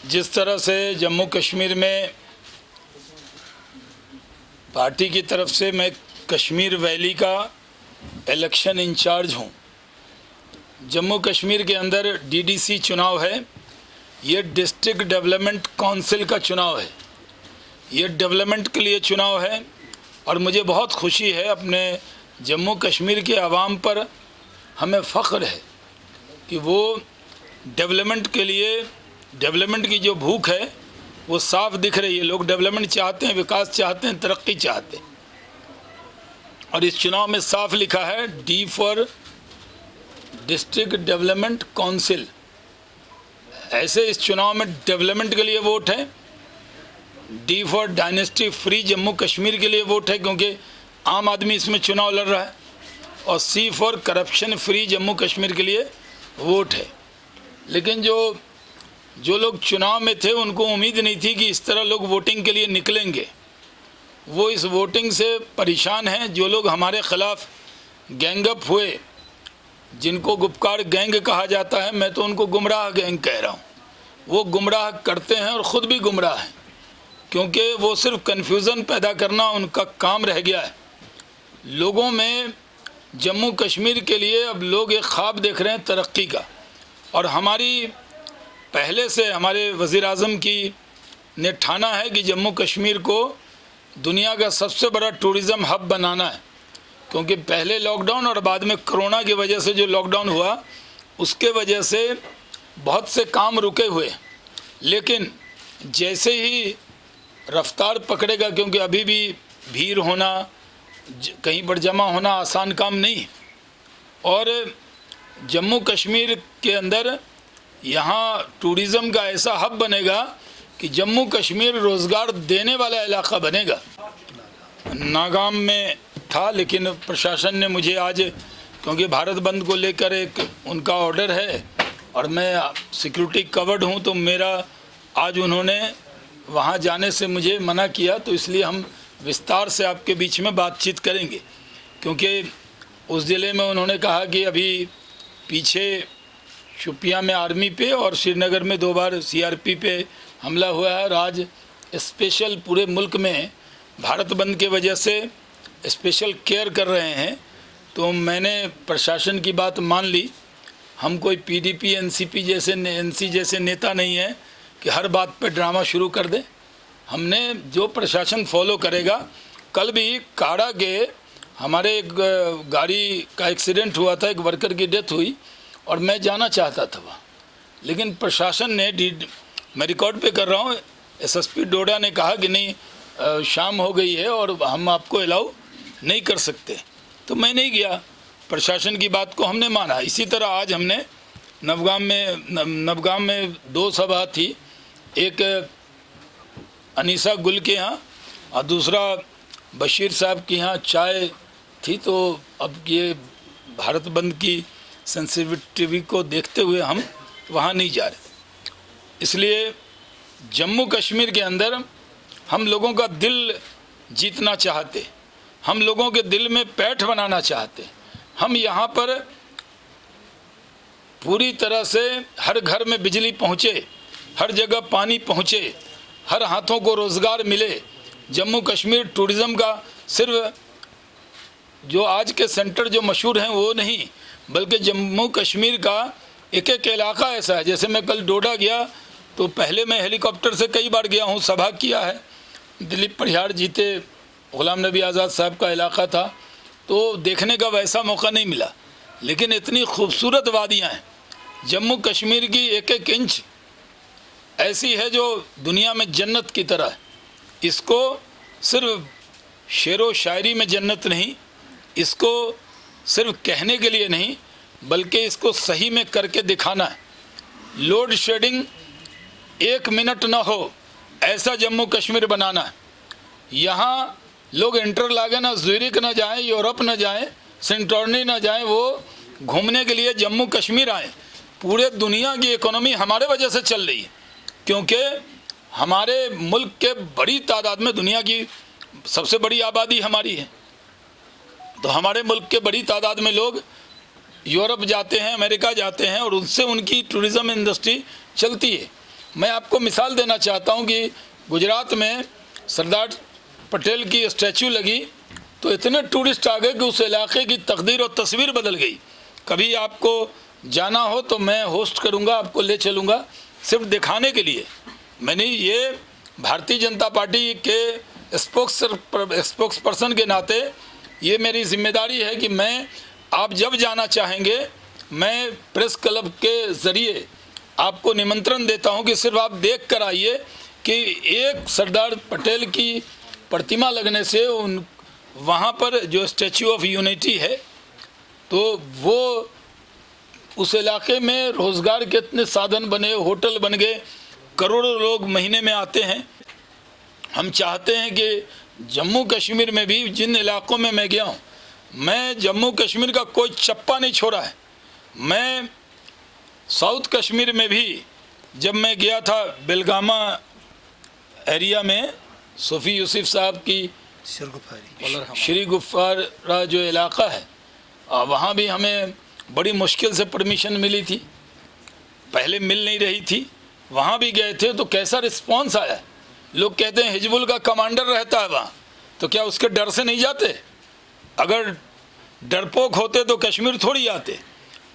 जिस तरह से जम्मू कश्मीर में पार्टी की तरफ से मैं कश्मीर वैली का इलेक्शन इंचार्ज हूँ। जम्मू कश्मीर के अंदर डीडीसी चुनाव है, ये डिस्ट्रिक्ट डेवलपमेंट काउंसिल का चुनाव है, ये डेवलपमेंट के लिए चुनाव है। और मुझे बहुत खुशी है, अपने जम्मू कश्मीर के आवाम पर हमें फ़ख्र है कि वो डेवलपमेंट के लिए, डेवलपमेंट की जो भूख है वो साफ दिख रही है। लोग डेवलपमेंट चाहते हैं, विकास चाहते हैं, तरक्की चाहते हैं। और इस चुनाव में साफ लिखा है D for district development council. ऐसे इस चुनाव में डेवलपमेंट के लिए वोट है, D for dynasty free Jammu Kashmir के लिए वोट है क्योंकि आम आदमी इसमें चुनाव लड़ रहा है, और C for corruption free Jammu Kashmir के लिए वोट है। लेकिन जो लोग चुनाव में थे उनको उम्मीद नहीं थी कि इस तरह लोग वोटिंग के लिए निकलेंगे। वो इस वोटिंग से परेशान हैं। जो लोग हमारे ख़िलाफ़ गैंगअप हुए, जिनको गुपकार गैंग कहा जाता है, मैं तो उनको गुमराह गैंग कह रहा हूँ। वो गुमराह करते हैं और ख़ुद भी गुमराह हैं, क्योंकि वो सिर्फ कन्फ्यूज़न पैदा करना उनका काम रह गया है। लोगों में जम्मू कश्मीर के लिए अब लोग एक ख्वाब देख रहे हैं तरक्की का। और हमारी पहले से हमारे वज़ीर आज़म की ने ठाना है कि जम्मू कश्मीर को दुनिया का सबसे बड़ा टूरिज़म हब बनाना है, क्योंकि पहले लॉकडाउन और बाद में कोरोना की वजह से जो लॉकडाउन हुआ उसके वजह से बहुत से काम रुके हुए। लेकिन जैसे ही रफ्तार पकड़ेगा, क्योंकि अभी भी भीड़ होना, कहीं पर जमा होना आसान काम नहीं, और जम्मू कश्मीर के अंदर यहाँ टूरिज़म का ऐसा हब बनेगा कि जम्मू कश्मीर रोज़गार देने वाला इलाका बनेगा। नागाम में था, लेकिन प्रशासन ने मुझे आज, क्योंकि भारत बंद को लेकर एक उनका ऑर्डर है और मैं सिक्योरिटी कवर्ड हूँ, तो मेरा आज उन्होंने वहाँ जाने से मुझे मना किया। तो इसलिए हम विस्तार से आपके बीच में बातचीत करेंगे, क्योंकि उस ज़िले में उन्होंने कहा कि अभी पीछे शोपियां में आर्मी पे और श्रीनगर में 2 बार सीआरपी पे हमला हुआ है, और आज स्पेशल पूरे मुल्क में भारत बंद के वजह से स्पेशल केयर कर रहे हैं। तो मैंने प्रशासन की बात मान ली। हम कोई पीडीपी एनसी जैसे नेता नहीं है कि हर बात पे ड्रामा शुरू कर दें। हमने जो प्रशासन फॉलो करेगा। कल भी काड़ा के हमारे एक गाड़ी का एक्सीडेंट हुआ था, एक वर्कर की डेथ हुई और मैं जाना चाहता था वहाँ, लेकिन प्रशासन ने, मैं रिकॉर्ड पे कर रहा हूँ, एसएसपी डोडा ने कहा कि नहीं शाम हो गई है और हम आपको अलाउ नहीं कर सकते। तो मैं नहीं गया, प्रशासन की बात को हमने माना। इसी तरह आज हमने नवगाम में 2 सभा थी, एक अनीसा गुल के यहाँ और दूसरा बशीर साहब के यहाँ चाय थी। तो अब ये भारत बंद की सेंसिटिविटी को देखते हुए हम वहाँ नहीं जा रहे। इसलिए जम्मू कश्मीर के अंदर हम लोगों का दिल जीतना चाहते, हम लोगों के दिल में पैठ बनाना चाहते। हम यहाँ पर पूरी तरह से हर घर में बिजली पहुँचे, हर जगह पानी पहुँचे, हर हाथों को रोज़गार मिले। जम्मू कश्मीर टूरिज़म का सिर्फ जो आज के सेंटर जो मशहूर हैं वो नहीं, बल्कि जम्मू कश्मीर का एक एक इलाका ऐसा है। जैसे मैं कल डोडा गया तो पहले मैं हेलीकॉप्टर से कई बार गया हूँ, सभा किया है। दिलीप परिहार जीते, गुलाम नबी आज़ाद साहब का इलाका था, तो देखने का वैसा मौका नहीं मिला। लेकिन इतनी खूबसूरत वादियाँ हैं जम्मू कश्मीर की, एक एक इंच ऐसी है जो दुनिया में जन्नत की तरह है। इसको सिर्फ शेरो शायरी में जन्नत नहीं, इसको सिर्फ कहने के लिए नहीं, बल्कि इसको सही में करके दिखाना है। लोड शेडिंग 1 मिनट ना हो, ऐसा जम्मू कश्मीर बनाना है। यहाँ लोग इंटरलागन ना, ज़्यूरिख ना जाएं, यूरोप ना जाएं, सेंटोर्नी ना जाएं, वो घूमने के लिए जम्मू कश्मीर आए। पूरे दुनिया की इकोनॉमी हमारे वजह से चल रही है, क्योंकि हमारे मुल्क के बड़ी तादाद में, दुनिया की सबसे बड़ी आबादी हमारी है, तो हमारे मुल्क के बड़ी तादाद में लोग यूरोप जाते हैं, अमेरिका जाते हैं, और उनसे उनकी टूरिज़म इंडस्ट्री चलती है। मैं आपको मिसाल देना चाहता हूं कि गुजरात में सरदार पटेल की स्टैचू लगी तो इतने टूरिस्ट आ गए कि उस इलाके की तकदीर और तस्वीर बदल गई। कभी आपको जाना हो तो मैं होस्ट करूंगा, आपको ले चलूंगा सिर्फ दिखाने के लिए। मैंने ये भारतीय जनता पार्टी के स्पोक्स पर्सन के नाते ये मेरी जिम्मेदारी है कि मैं, आप जब जाना चाहेंगे, मैं प्रेस क्लब के ज़रिए आपको निमंत्रण देता हूं कि सिर्फ आप देख कर आइए कि एक सरदार पटेल की प्रतिमा लगने से वहाँ पर जो स्टैचू ऑफ यूनिटी है, तो वो उस इलाके में रोज़गार के इतने साधन बने, होटल बन गए, करोड़ों लोग महीने में आते हैं। हम चाहते हैं कि जम्मू कश्मीर में भी जिन इलाकों में मैं गया हूँ, मैं जम्मू कश्मीर का कोई चप्पा नहीं छोड़ा है। मैं साउथ कश्मीर में भी जब मैं गया था बेलगामा एरिया में, सूफी यूसुफ साहब की श्री गुफ्फारा जो इलाका है, वहाँ भी हमें बड़ी मुश्किल से परमिशन मिली थी, पहले मिल नहीं रही थी। वहाँ भी गए थे तो कैसा रिस्पांस आया। लोग कहते हैं हिजबुल का कमांडर रहता है वहाँ, तो क्या उसके डर से नहीं जाते? अगर डरपोक होते तो कश्मीर थोड़ी आते।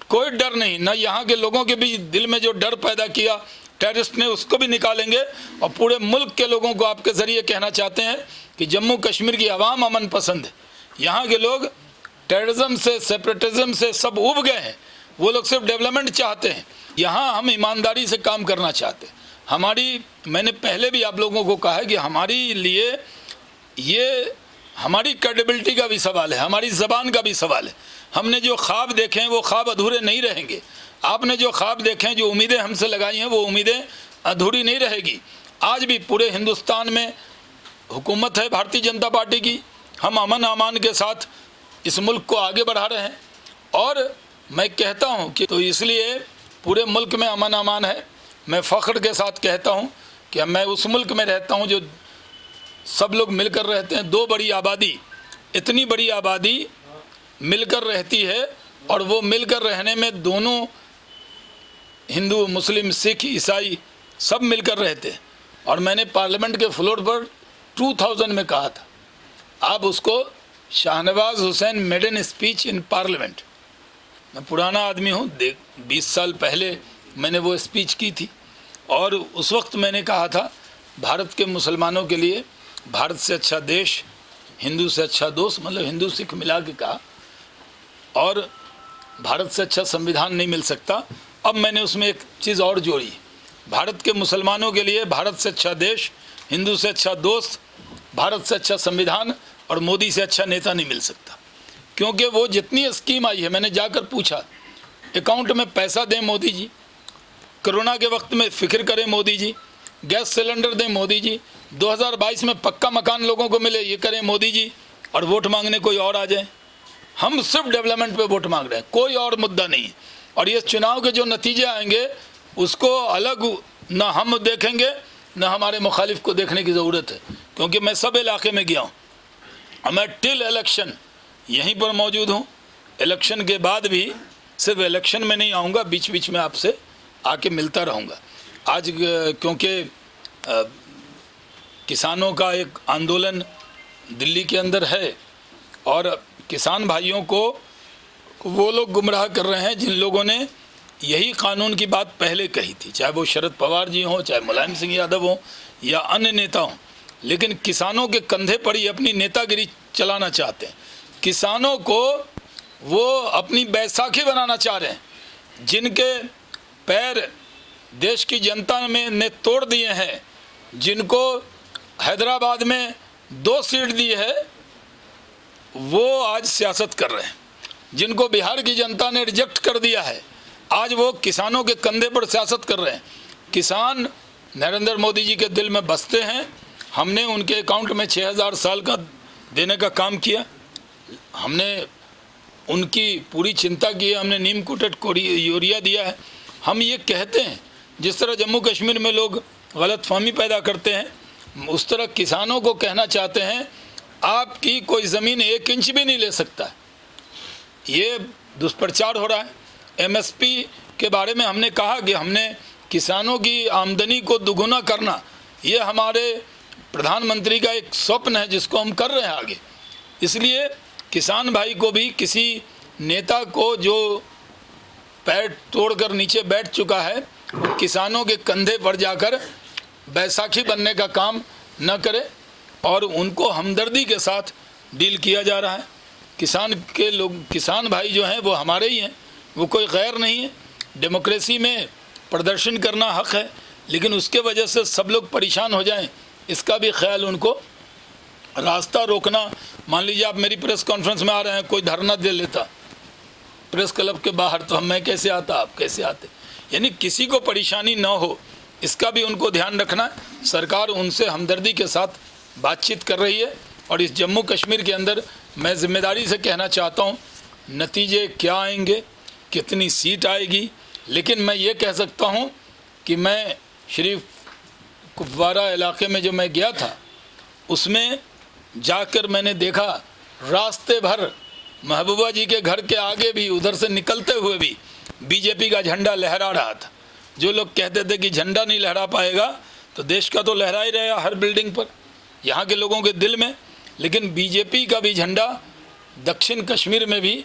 कोई डर नहीं, ना यहाँ के लोगों के भी दिल में जो डर पैदा किया टेररिस्ट ने, उसको भी निकालेंगे। और पूरे मुल्क के लोगों को आपके ज़रिए कहना चाहते हैं कि जम्मू कश्मीर की आवाम अमन पसंद है। यहाँ के लोग टेररिज्म से, सेपरेटिज्म से सब उब गए हैं। वो लोग सिर्फ डेवलपमेंट चाहते हैं। यहाँ हम ईमानदारी से काम करना चाहते हैं। मैंने पहले भी आप लोगों को कहा है कि हमारी लिए ये हमारी क्रेडिबिलिटी का भी सवाल है, हमारी ज़बान का भी सवाल है। हमने जो ख्वाब देखे हैं वो ख्वाब अधूरे नहीं रहेंगे। आपने जो ख्वाब देखे हैं, जो उम्मीदें हमसे लगाई हैं, वो उम्मीदें अधूरी नहीं रहेगी। आज भी पूरे हिंदुस्तान में हुकूमत है भारतीय जनता पार्टी की। हम अमन अमान के साथ इस मुल्क को आगे बढ़ा रहे हैं। और मैं कहता हूं कि तो इसलिए पूरे मुल्क में अमन अमान है। मैं फ़ख्र के साथ कहता हूं कि मैं उस मुल्क में रहता हूं जो सब लोग मिलकर रहते हैं। दो बड़ी आबादी, इतनी बड़ी आबादी मिलकर रहती है, और वो मिलकर रहने में दोनों हिंदू, मुस्लिम, सिख, ईसाई सब मिलकर रहते हैं। और मैंने पार्लियामेंट के फ्लोर पर 2000 में कहा था, आप उसको Shahnawaz Hussain maiden speech in parliament, मैं पुराना आदमी हूँ, 20 साल पहले मैंने वो स्पीच की थी। और उस वक्त मैंने कहा था, भारत के मुसलमानों के लिए भारत से अच्छा देश, हिंदू से अच्छा दोस्त, मतलब हिंदू सिख मिला के कहा, और भारत से अच्छा संविधान नहीं मिल सकता। अब मैंने उसमें एक चीज़ और जोड़ी, भारत के मुसलमानों के लिए भारत से अच्छा देश, हिंदू से अच्छा दोस्त, भारत से अच्छा संविधान और मोदी से अच्छा नेता नहीं मिल सकता। क्योंकि वो जितनी स्कीम आई है, मैंने जाकर पूछा, अकाउंट में पैसा दें मोदी जी, कोरोना के वक्त में फ़िक्र करें मोदी जी, गैस सिलेंडर दें मोदी जी, 2022 में पक्का मकान लोगों को मिले, ये करें मोदी जी, और वोट मांगने कोई और आ जाए। हम सिर्फ डेवलपमेंट पे वोट मांग रहे हैं, कोई और मुद्दा नहीं है। और ये चुनाव के जो नतीजे आएंगे उसको अलग ना हम देखेंगे, ना हमारे मुखालिफ को देखने की ज़रूरत है। क्योंकि मैं सब इलाके में गया हूँ, और मैं टिल इलेक्शन यहीं पर मौजूद हूँ। इलेक्शन के बाद भी सिर्फ इलेक्शन में नहीं आऊँगा, बीच बीच में आपसे आके मिलता रहूँगा। आज क्योंकि किसानों का एक आंदोलन दिल्ली के अंदर है, और किसान भाइयों को वो लोग गुमराह कर रहे हैं जिन लोगों ने यही कानून की बात पहले कही थी, चाहे वो शरद पवार जी हों, चाहे मुलायम सिंह यादव हों या अन्य नेता हों। लेकिन किसानों के कंधे पर ही अपनी नेतागिरी चलाना चाहते हैं। किसानों को वो अपनी बैसाखी बनाना चाह रहे हैं, जिनके पैर देश की जनता ने तोड़ दिए हैं, जिनको हैदराबाद में 2 सीट दी है, वो आज सियासत कर रहे हैं। जिनको बिहार की जनता ने रिजेक्ट कर दिया है, आज वो किसानों के कंधे पर सियासत कर रहे हैं। किसान नरेंद्र मोदी जी के दिल में बसते हैं। हमने उनके अकाउंट में 6000 साल का देने का काम किया, हमने उनकी पूरी चिंता की है, हमने नीम कोटेड यूरिया दिया है। हम ये कहते हैं, जिस तरह जम्मू कश्मीर में लोग गलतफहमी पैदा करते हैं, उस तरह किसानों को कहना चाहते हैं, आपकी कोई ज़मीन 1 इंच भी नहीं ले सकता। ये दुष्प्रचार हो रहा है। MSP के बारे में हमने कहा कि हमने किसानों की आमदनी को दुगुना करना, ये हमारे प्रधानमंत्री का एक स्वप्न है जिसको हम कर रहे हैं आगे। इसलिए किसान भाई को भी किसी नेता को जो पैर तोड़कर नीचे बैठ चुका है, किसानों के कंधे पर जाकर बैसाखी बनने का काम न करे और उनको हमदर्दी के साथ डील किया जा रहा है। किसान के लोग, किसान भाई जो हैं वो हमारे ही हैं, वो कोई गैर नहीं है। डेमोक्रेसी में प्रदर्शन करना हक है, लेकिन उसके वजह से सब लोग परेशान हो जाएं, इसका भी ख्याल उनको रास्ता रोकना। मान लीजिए आप मेरी प्रेस कॉन्फ्रेंस में आ रहे हैं, कोई धरना दे लेता प्रेस क्लब के बाहर, तो मैं कैसे आता, आप कैसे आते, यानी किसी को परेशानी ना हो, इसका भी उनको ध्यान रखना है। सरकार उनसे हमदर्दी के साथ बातचीत कर रही है और इस जम्मू कश्मीर के अंदर मैं ज़िम्मेदारी से कहना चाहता हूँ, नतीजे क्या आएंगे, कितनी सीट आएगी, लेकिन मैं ये कह सकता हूँ कि मैं श्री कुपवारा इलाके में जो मैं गया था, उसमें जाकर मैंने देखा रास्ते भर महबूबा जी के घर के आगे भी, उधर से निकलते हुए भी बीजेपी का झंडा लहरा रहा था। जो लोग कहते थे कि झंडा नहीं लहरा पाएगा, तो देश का तो लहरा ही रहेगा हर बिल्डिंग पर, यहाँ के लोगों के दिल में। लेकिन बीजेपी का भी झंडा दक्षिण कश्मीर में भी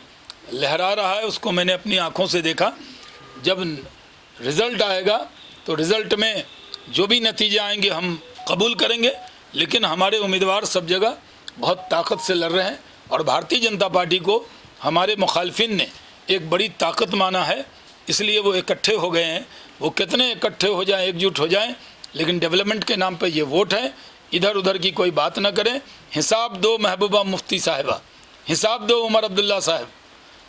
लहरा रहा है, उसको मैंने अपनी आँखों से देखा। जब रिज़ल्ट आएगा तो रिज़ल्ट में जो भी नतीजे आएंगे हम कबूल करेंगे, लेकिन हमारे उम्मीदवार सब जगह बहुत ताकत से लड़ रहे हैं और भारतीय जनता पार्टी को हमारे मुखालफिन ने एक बड़ी ताकत माना है, इसलिए वो इकट्ठे हो गए हैं। वो कितने इकट्ठे हो जाएं, एकजुट हो जाएं, लेकिन डेवलपमेंट के नाम पर ये वोट है, इधर उधर की कोई बात न करें। हिसाब दो महबूबा मुफ्ती साहिबा, हिसाब दो उमर अब्दुल्ला साहब,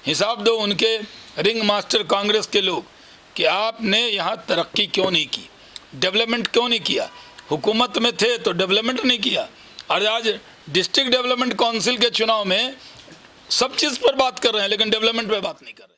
हिसाब दो उनके रिंग मास्टर कांग्रेस के लोग कि आपने यहाँ तरक्की क्यों नहीं की, डेवलपमेंट क्यों नहीं किया। हुकूमत में थे तो डेवलपमेंट नहीं किया, और आज डिस्ट्रिक्ट डेवलपमेंट काउंसिल के चुनाव में सब चीज़ पर बात कर रहे हैं, लेकिन डेवलपमेंट पे बात नहीं कर रहे।